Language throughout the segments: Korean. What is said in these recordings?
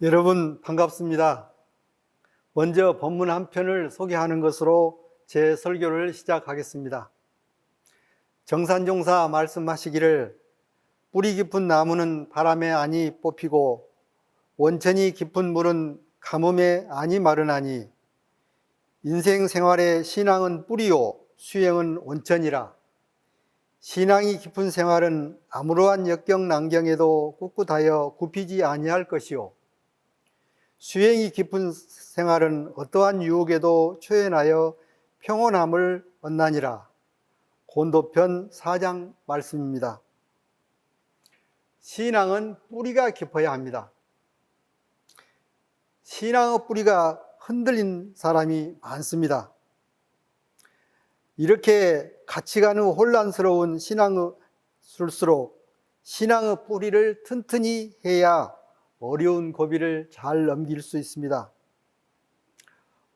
여러분 반갑습니다. 먼저 본문 한 편을 소개하는 것으로 제 설교를 시작하겠습니다. 정산종사 말씀하시기를 뿌리 깊은 나무는 바람에 아니 뽑히고 원천이 깊은 물은 가뭄에 아니 마르나니 인생 생활의 신앙은 뿌리요 수행은 원천이라. 신앙이 깊은 생활은 아무러한 역경난경에도 꿋꿋하여 굽히지 아니할 것이요 수행이 깊은 생활은 어떠한 유혹에도 초연하여 평온함을 얻나니라. 고린도편 4장 말씀입니다. 신앙은 뿌리가 깊어야 합니다. 신앙의 뿌리가 흔들린 사람이 많습니다. 이렇게 가치관의 혼란스러운 신앙일수록 신앙의 뿌리를 튼튼히 해야 어려운 고비를 잘 넘길 수 있습니다.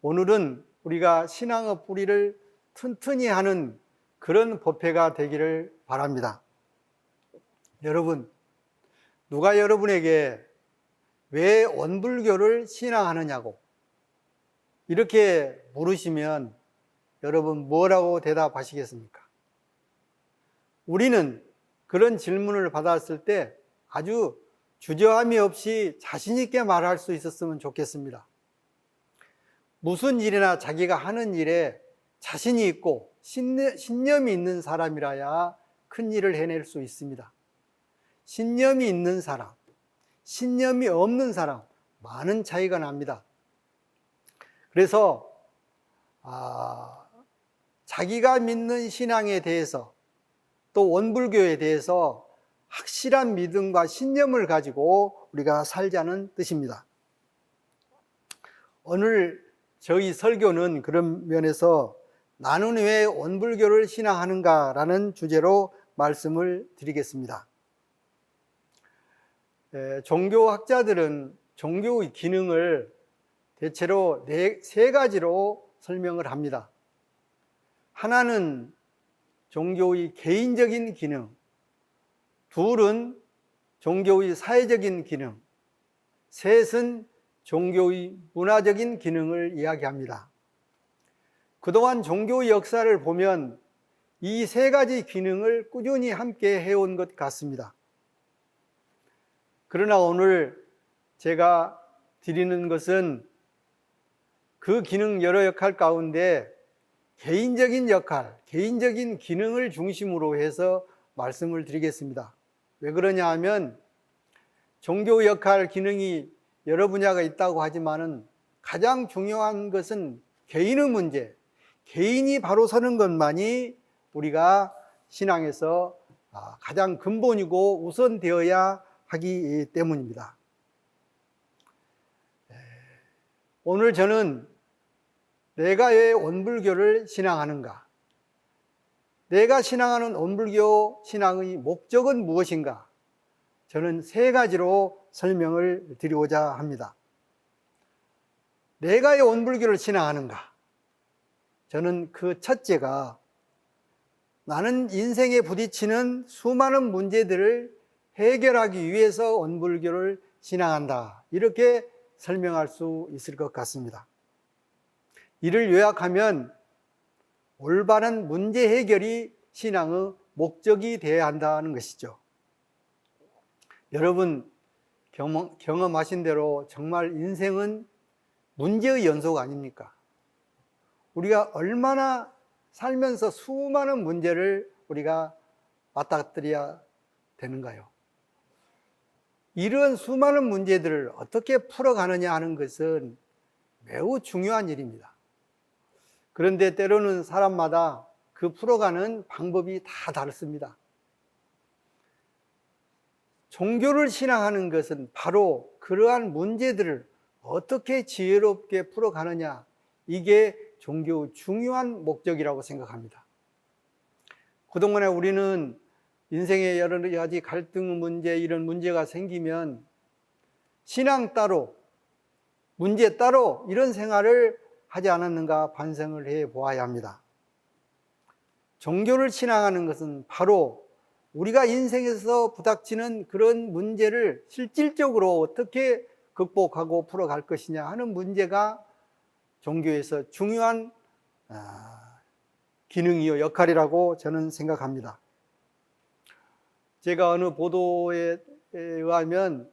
오늘은 우리가 신앙의 뿌리를 튼튼히 하는 그런 법회가 되기를 바랍니다. 여러분, 누가 여러분에게 왜 원불교를 신앙하느냐고 이렇게 물으시면 여러분 뭐라고 대답하시겠습니까? 우리는 그런 질문을 받았을 때 아주 주저함이 없이 자신 있게 말할 수 있었으면 좋겠습니다. 무슨 일이나 자기가 하는 일에 자신이 있고 신념이 있는 사람이라야 큰 일을 해낼 수 있습니다. 신념이 있는 사람, 신념이 없는 사람, 많은 차이가 납니다. 그래서 자기가 믿는 신앙에 대해서 또 원불교에 대해서 확실한 믿음과 신념을 가지고 우리가 살자는 뜻입니다. 오늘 저희 설교는 그런 면에서 나는 왜 원불교를 신앙하는가라는 주제로 말씀을 드리겠습니다. 종교학자들은 종교의 기능을 대체로 세 가지로 설명을 합니다. 하나는 종교의 개인적인 기능, 둘은 종교의 사회적인 기능, 셋은 종교의 문화적인 기능을 이야기합니다. 그동안 종교의 역사를 보면 이 세 가지 기능을 꾸준히 함께 해온 것 같습니다. 그러나 오늘 제가 드리는 것은 그 기능 여러 역할 가운데 개인적인 역할, 개인적인 기능을 중심으로 해서 말씀을 드리겠습니다. 왜 그러냐 하면 종교 역할, 기능이 여러 분야가 있다고 하지만은 가장 중요한 것은 개인의 문제, 개인이 바로 서는 것만이 우리가 신앙에서 가장 근본이고 우선되어야 하기 때문입니다. 오늘 저는 내가 왜 원불교를 신앙하는가? 내가 신앙하는 원불교 신앙의 목적은 무엇인가? 저는 세 가지로 설명을 드리고자 합니다. 내가 왜 원불교를 신앙하는가? 저는 그 첫째가 나는 인생에 부딪히는 수많은 문제들을 해결하기 위해서 원불교를 신앙한다. 이렇게 설명할 수 있을 것 같습니다. 이를 요약하면 올바른 문제 해결이 신앙의 목적이 되어야 한다는 것이죠. 여러분 경험하신 대로 정말 인생은 문제의 연속 아닙니까? 우리가 얼마나 살면서 수많은 문제를 우리가 맞닥뜨려야 되는가요? 이런 수많은 문제들을 어떻게 풀어가느냐 하는 것은 매우 중요한 일입니다. 그런데 때로는 사람마다 그 풀어가는 방법이 다 다릅니다. 종교를 신앙하는 것은 바로 그러한 문제들을 어떻게 지혜롭게 풀어가느냐, 이게 종교의 중요한 목적이라고 생각합니다. 그동안에 우리는 인생의 여러 가지 갈등 문제, 이런 문제가 생기면 신앙 따로, 문제 따로 이런 생활을 하지 않았는가 반성을 해 보아야 합니다. 종교를 신앙하는 것은 바로 우리가 인생에서 부닥치는 그런 문제를 실질적으로 어떻게 극복하고 풀어갈 것이냐 하는 문제가 종교에서 중요한 기능이요 역할이라고 저는 생각합니다. 제가 어느 보도에 의하면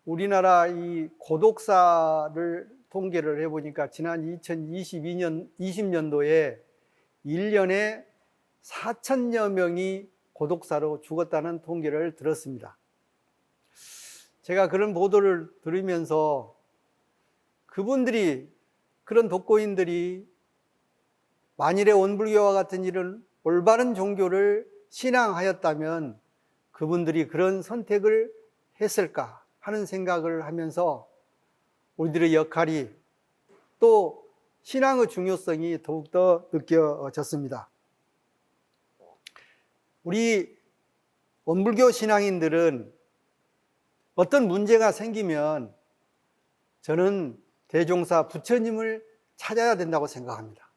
우리나라 이 고독사를 통계를 해보니까 지난 2020년도에 1년에 4천여 명이 고독사로 죽었다는 통계를 들었습니다. 제가 그런 보도를 들으면서 그런 독거인들이 만일에 원불교와 같은 이런 올바른 종교를 신앙하였다면 그분들이 그런 선택을 했을까 하는 생각을 하면서 우리들의 역할이 또 신앙의 중요성이 더욱더 느껴졌습니다. 우리 원불교 신앙인들은 어떤 문제가 생기면 저는 대종사 부처님을 찾아야 된다고 생각합니다.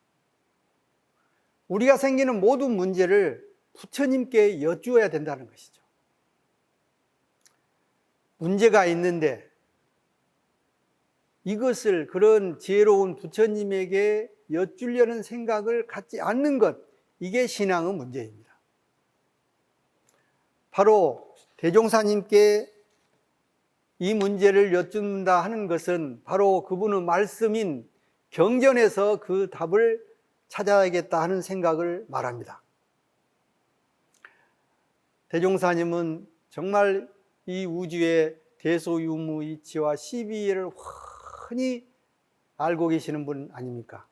우리가 생기는 모든 문제를 부처님께 여쭈어야 된다는 것이죠. 문제가 있는데 이것을 그런 지혜로운 부처님에게 여쭈려는 생각을 갖지 않는 것, 이게 신앙의 문제입니다. 바로 대종사님께 이 문제를 여쭙는다 하는 것은 바로 그분의 말씀인 경전에서 그 답을 찾아야겠다 하는 생각을 말합니다. 대종사님은 정말 이 우주의 대소유무이치와 시비를 흔히 알고 계시는 분 아닙니까?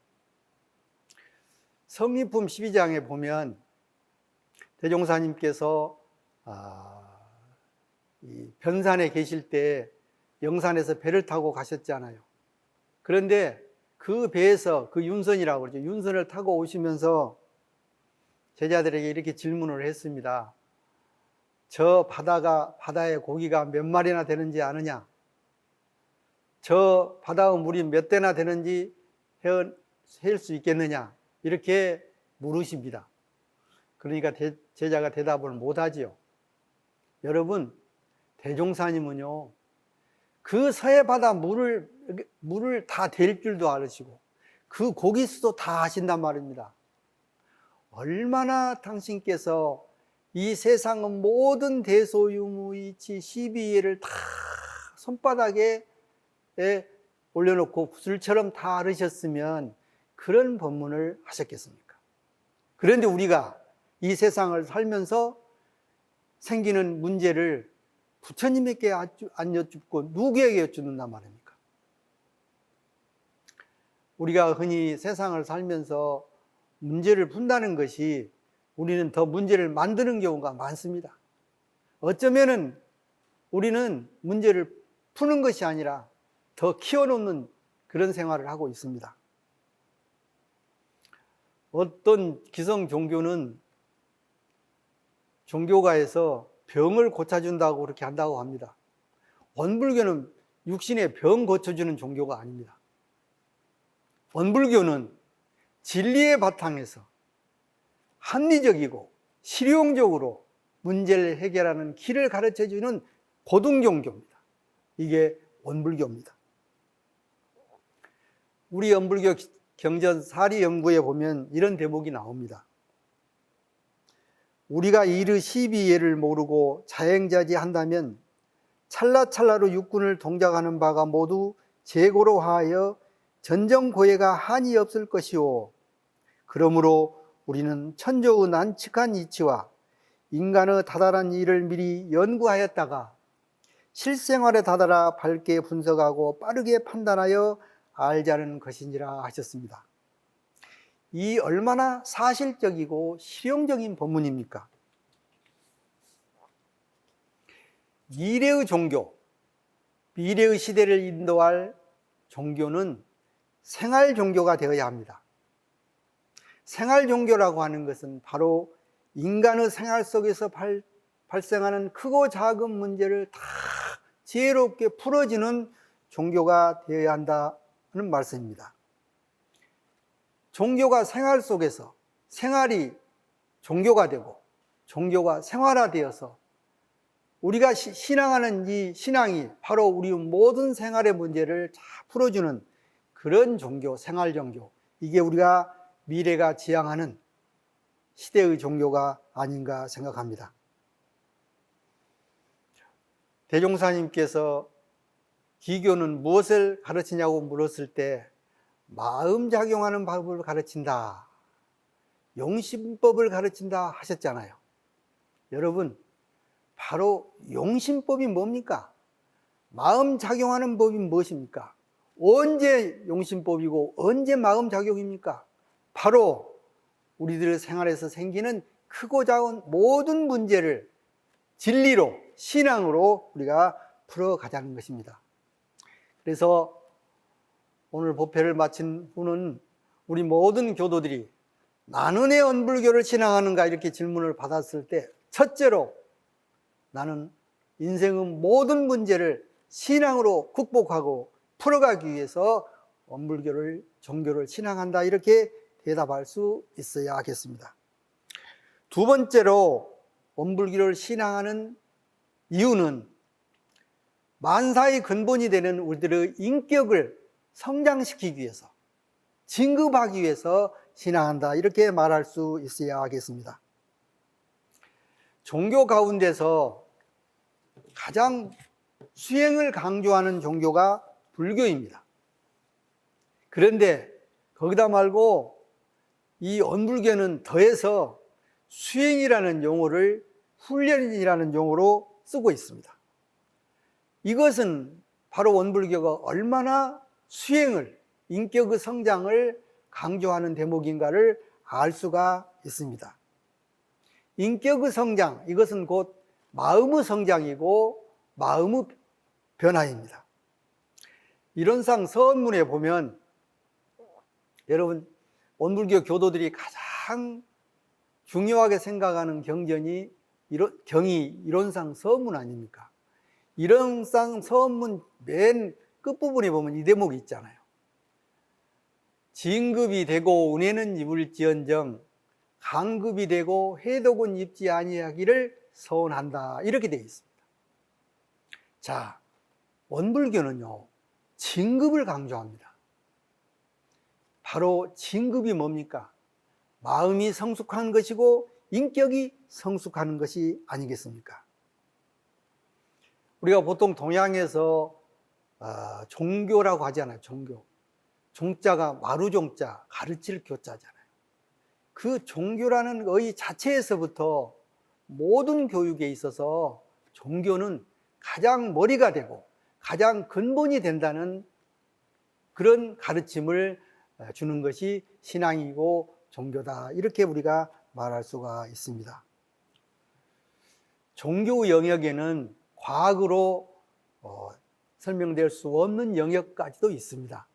성리품 12장에 보면 대종사님께서 이 변산에 계실 때 영산에서 배를 타고 가셨잖아요. 그런데 그 배에서 그 윤선이라고 그러죠. 윤선을 타고 오시면서 제자들에게 이렇게 질문을 했습니다. 저 바다에 고기가 몇 마리나 되는지 아느냐? 저 바다의 물이 몇 대나 되는지 셀 수 있겠느냐? 이렇게 물으십니다. 그러니까 제자가 대답을 못하지요. 여러분, 대종사님은요, 그 서해 바다 물을 다 댈 줄도 아시고 그 고기수도 다 아신단 말입니다. 얼마나 당신께서 이 세상의 모든 대소유무이치 시비예를 다 손바닥에 올려놓고 구슬처럼 다 알으셨으면 그런 법문을 하셨겠습니까? 그런데 우리가 이 세상을 살면서 생기는 문제를 부처님에게 안 여쭙고 누구에게 여쭙는단 말입니까? 우리가 흔히 세상을 살면서 문제를 푼다는 것이 우리는 더 문제를 만드는 경우가 많습니다. 어쩌면은 우리는 문제를 푸는 것이 아니라 더 키워놓는 그런 생활을 하고 있습니다. 어떤 기성 종교는 종교가에서 병을 고쳐준다고 그렇게 한다고 합니다. 원불교는 육신의 병 고쳐주는 종교가 아닙니다. 원불교는 진리의 바탕에서 합리적이고 실용적으로 문제를 해결하는 길을 가르쳐주는 고등종교입니다. 이게 원불교입니다. 우리 원불교 경전 사리연구에 보면 이런 대목이 나옵니다. 우리가 이르 시비예를 모르고 자행자지한다면 찰나찰나로 육군을 동작하는 바가 모두 재고로 하여 전정고해가 한이 없을 것이오. 그러므로 우리는 천조의 난측한 이치와 인간의 다달한 일을 미리 연구하였다가 실생활에 다다라 밝게 분석하고 빠르게 판단하여 알자는 것이니라 하셨습니다. 이 얼마나 사실적이고 실용적인 법문입니까? 미래의 종교, 미래의 시대를 인도할 종교는 생활 종교가 되어야 합니다. 생활 종교라고 하는 것은 바로 인간의 생활 속에서 발생하는 크고 작은 문제를 다 지혜롭게 풀어주는 종교가 되어야 한다는 말씀입니다. 종교가 생활 속에서 생활이 종교가 되고 종교가 생활화되어서 우리가 신앙하는 이 신앙이 바로 우리 모든 생활의 문제를 다 풀어주는 그런 종교, 생활 종교, 이게 우리가 미래가 지향하는 시대의 종교가 아닌가 생각합니다. 대종사님께서 기교는 무엇을 가르치냐고 물었을 때 마음 작용하는 법을 가르친다, 용심법을 가르친다 하셨잖아요. 여러분, 바로 용심법이 뭡니까? 마음 작용하는 법이 무엇입니까? 언제 용심법이고 언제 마음 작용입니까? 바로 우리들 생활에서 생기는 크고 작은 모든 문제를 진리로, 신앙으로 우리가 풀어가자는 것입니다. 그래서 오늘 법회를 마친 후는 우리 모든 교도들이 나는 왜 언불교를 신앙하는가 이렇게 질문을 받았을 때 첫째로 나는 인생의 모든 문제를 신앙으로 극복하고 풀어가기 위해서 언불교를, 종교를 신앙한다 이렇게 대답할 수 있어야 하겠습니다. 두 번째로 언불교를 신앙하는 이유는 만사의 근본이 되는 우리들의 인격을 성장시키기 위해서, 진급하기 위해서 신앙한다 이렇게 말할 수 있어야 하겠습니다. 종교 가운데서 가장 수행을 강조하는 종교가 불교입니다. 그런데 거기다 말고 이 언불교는 더해서 수행이라는 용어를 훈련이라는 용어로 쓰고 있습니다. 이것은 바로 원불교가 얼마나 수행을, 인격의 성장을 강조하는 대목인가를 알 수가 있습니다. 인격의 성장, 이것은 곧 마음의 성장이고 마음의 변화입니다. 이론상 서원문에 보면 여러분, 원불교 교도들이 가장 중요하게 생각하는 경이 이론상 서원문 아닙니까? 이론상 서원문 맨 끝부분에 보면 이 대목이 있잖아요. 진급이 되고 은혜는 입을지언정 강급이 되고 해독은 입지 아니하기를 서원한다 이렇게 되어 있습니다. 자, 원불교는요 진급을 강조합니다. 바로 진급이 뭡니까? 마음이 성숙한 것이고 인격이 성숙하는 것이 아니겠습니까? 우리가 보통 동양에서 종교라고 하잖아요. 종교. 종자가 마루종자, 가르칠 교자잖아요. 그 종교라는 의 자체에서부터 모든 교육에 있어서 종교는 가장 머리가 되고 가장 근본이 된다는 그런 가르침을 주는 것이 신앙이고 종교다 이렇게 우리가 말할 수가 있습니다. 종교 영역에는 과학으로 설명될 수 없는 영역까지도 있습니다.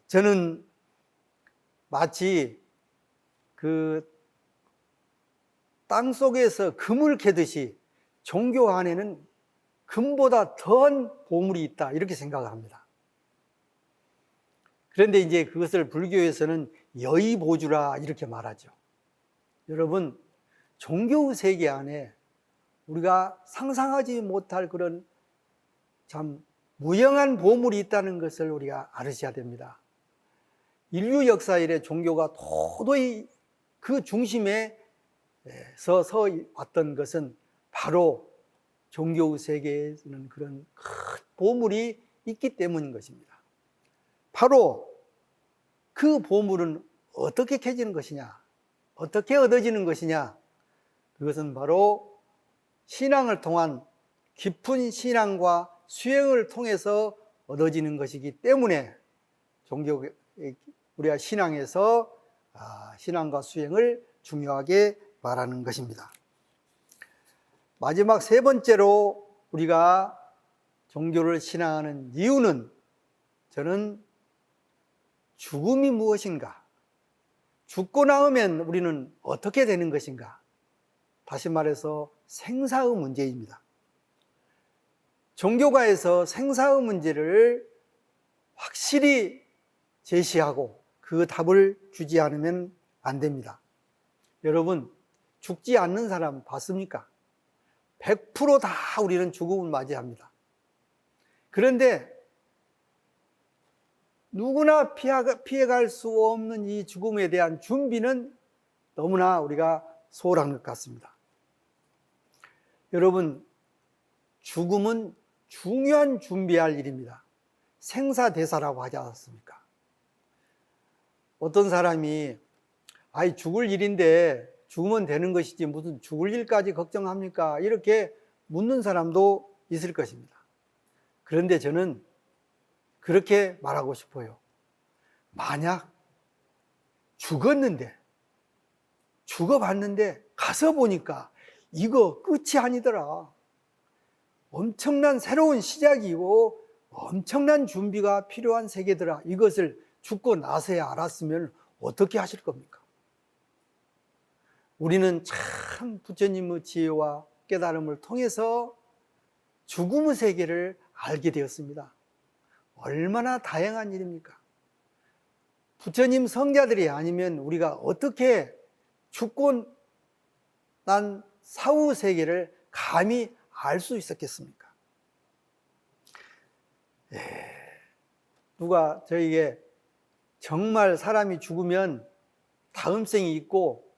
저는 마치 그 땅속에서 금을 캐듯이 종교 안에는 금보다 더한 보물이 있다 이렇게 생각을 합니다. 그런데 이제 그것을 불교에서는 여의보주라 이렇게 말하죠. 여러분, 종교 세계 안에 우리가 상상하지 못할 그런 참 무형한 보물이 있다는 것을 우리가 알으셔야 됩니다. 인류 역사 이래 종교가 도저히 그 중심에 서 왔던 것은 바로 종교 세계에는 그런 큰 보물이 있기 때문인 것입니다. 바로 그 보물은 어떻게 캐지는 것이냐, 어떻게 얻어지는 것이냐, 그것은 바로 신앙을 통한 깊은 신앙과 수행을 통해서 얻어지는 것이기 때문에 우리가 신앙에서 신앙과 수행을 중요하게 말하는 것입니다. 마지막 세 번째로 우리가 종교를 신앙하는 이유는 저는 죽음이 무엇인가? 죽고 나면 우리는 어떻게 되는 것인가? 다시 말해서 생사의 문제입니다. 종교가에서 생사의 문제를 확실히 제시하고 그 답을 주지 않으면 안 됩니다. 여러분, 죽지 않는 사람 봤습니까? 100%다 우리는 죽음을 맞이합니다. 그런데 누구나 피해갈 수 없는 이 죽음에 대한 준비는 너무나 우리가 소홀한 것 같습니다. 여러분, 죽음은 중요한 준비할 일입니다. 생사대사라고 하지 않았습니까? 어떤 사람이 죽을 일인데 죽으면 되는 것이지 무슨 죽을 일까지 걱정합니까? 이렇게 묻는 사람도 있을 것입니다. 그런데 저는 그렇게 말하고 싶어요. 만약 죽어봤는데 가서 보니까 이거 끝이 아니더라. 엄청난 새로운 시작이고 엄청난 준비가 필요한 세계더라. 이것을 죽고 나서야 알았으면 어떻게 하실 겁니까? 우리는 참 부처님의 지혜와 깨달음을 통해서 죽음의 세계를 알게 되었습니다. 얼마나 다양한 일입니까? 부처님 성자들이 아니면 우리가 어떻게 죽고 난 사후 세계를 감히 알 수 있었겠습니까? 누가 저에게 정말 사람이 죽으면 다음 생이 있고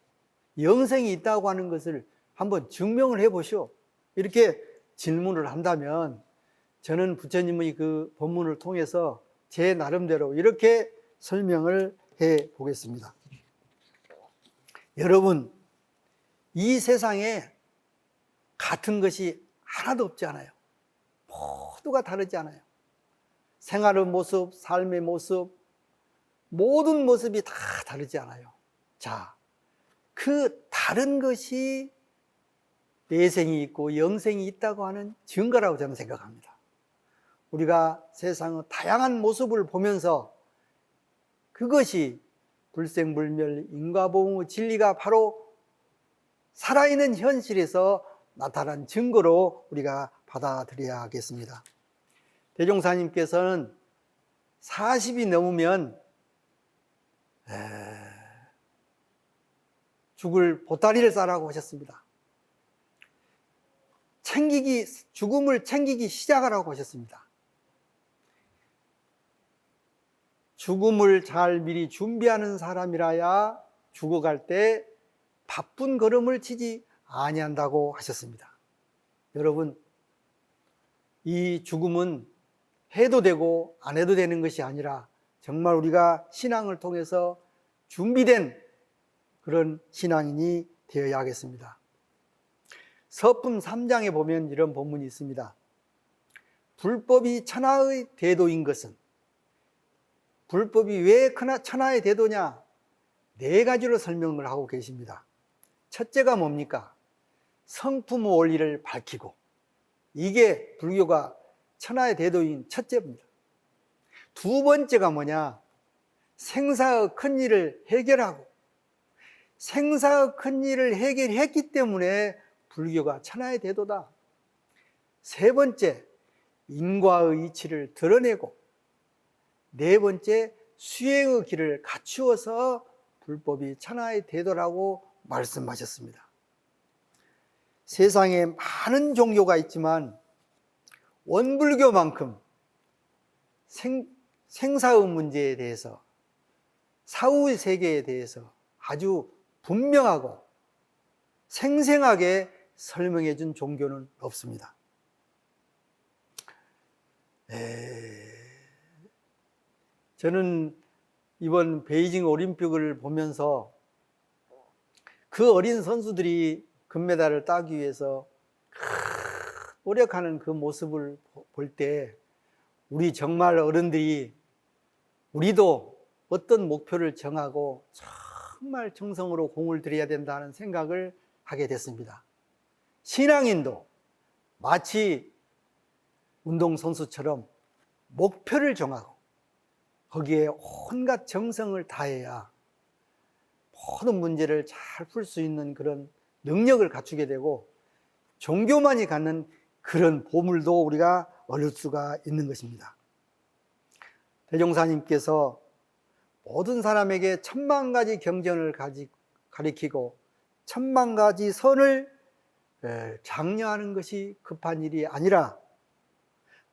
영생이 있다고 하는 것을 한번 증명을 해보시오. 이렇게 질문을 한다면 저는 부처님의 그 법문을 통해서 제 나름대로 이렇게 설명을 해 보겠습니다. 여러분, 이 세상에 같은 것이 하나도 없지 않아요. 모두가 다르지 않아요. 생활의 모습, 삶의 모습, 모든 모습이 다 다르지 않아요. 자, 그 다른 것이 내생이 있고 영생이 있다고 하는 증거라고 저는 생각합니다. 우리가 세상의 다양한 모습을 보면서 그것이 불생불멸 인과보응의 진리가 바로 살아있는 현실에서 나타난 증거로 우리가 받아들여야 하겠습니다. 대종사님께서는 40이 넘으면 죽을 보따리를 싸라고 하셨습니다. 죽음을 챙기기 시작하라고 하셨습니다. 죽음을 잘 미리 준비하는 사람이라야 죽어갈 때 바쁜 걸음을 치지 아니한다고 하셨습니다. 여러분, 이 죽음은 해도 되고 안 해도 되는 것이 아니라 정말 우리가 신앙을 통해서 준비된 그런 신앙인이 되어야 하겠습니다. 서품 3장에 보면 이런 본문이 있습니다. 불법이 천하의 대도인 것은, 불법이 왜 천하의 대도냐? 4가지로 설명을 하고 계십니다. 첫째가 뭡니까? 성품의 원리를 밝히고, 이게 불교가 천하의 대도인 첫째입니다. 두 번째가 뭐냐? 생사의 큰일을 해결하고, 생사의 큰일을 해결했기 때문에 불교가 천하의 대도다. 세 번째, 인과의 이치를 드러내고, 네 번째, 수행의 길을 갖추어서 불법이 천하의 대도라고 말씀하셨습니다. 세상에 많은 종교가 있지만 원불교만큼 생사의 문제에 대해서, 사후의 세계에 대해서 아주 분명하고 생생하게 설명해 준 종교는 없습니다. 저는 이번 베이징 올림픽을 보면서 그 어린 선수들이 금메달을 따기 위해서 노력하는 그 모습을 볼 때 우리 정말 어른들이 우리도 어떤 목표를 정하고 정말 정성으로 공을 들여야 된다는 생각을 하게 됐습니다. 신앙인도 마치 운동선수처럼 목표를 정하고 거기에 온갖 정성을 다해야 모든 문제를 잘 풀 수 있는 그런 능력을 갖추게 되고 종교만이 갖는 그런 보물도 우리가 얻을 수가 있는 것입니다. 대종사님께서 모든 사람에게 1000만 가지 경전을 가리키고 1000만 가지 선을 장려하는 것이 급한 일이 아니라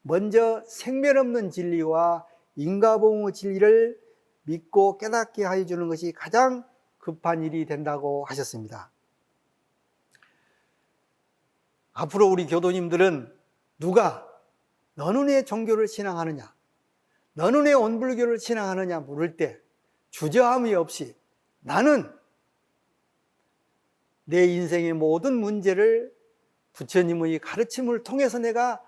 먼저 생면 없는 진리와 인과보응의 진리를 믿고 깨닫게 하여 주는 것이 가장 급한 일이 된다고 하셨습니다. 앞으로 우리 교도님들은 누가 너는 왜 종교를 신앙하느냐, 너는 왜 원불교를 신앙하느냐 물을 때 주저함이 없이 나는 내 인생의 모든 문제를 부처님의 가르침을 통해서 내가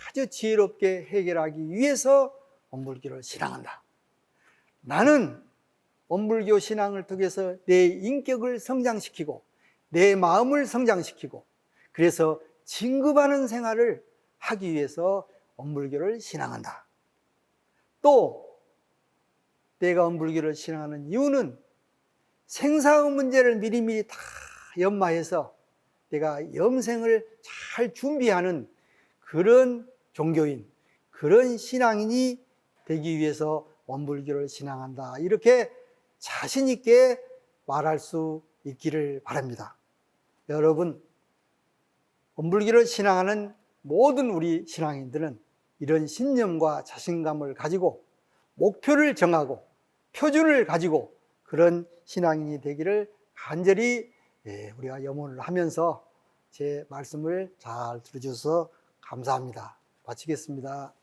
아주 지혜롭게 해결하기 위해서 원불교를 신앙한다. 나는 원불교 신앙을 통해서 내 인격을 성장시키고 내 마음을 성장시키고 그래서 진급하는 생활을 하기 위해서 원불교를 신앙한다. 또 내가 원불교를 신앙하는 이유는 생사의 문제를 미리미리 다 연마해서 내가 영생을 잘 준비하는 그런 종교인, 그런 신앙인이 되기 위해서 원불교를 신앙한다. 이렇게 자신 있게 말할 수 있기를 바랍니다. 여러분, 원불교를 신앙하는 모든 우리 신앙인들은 이런 신념과 자신감을 가지고 목표를 정하고 표준을 가지고 그런 신앙인이 되기를 간절히 우리가 염원을 하면서 제 말씀을 잘 들어주셔서 감사합니다. 마치겠습니다.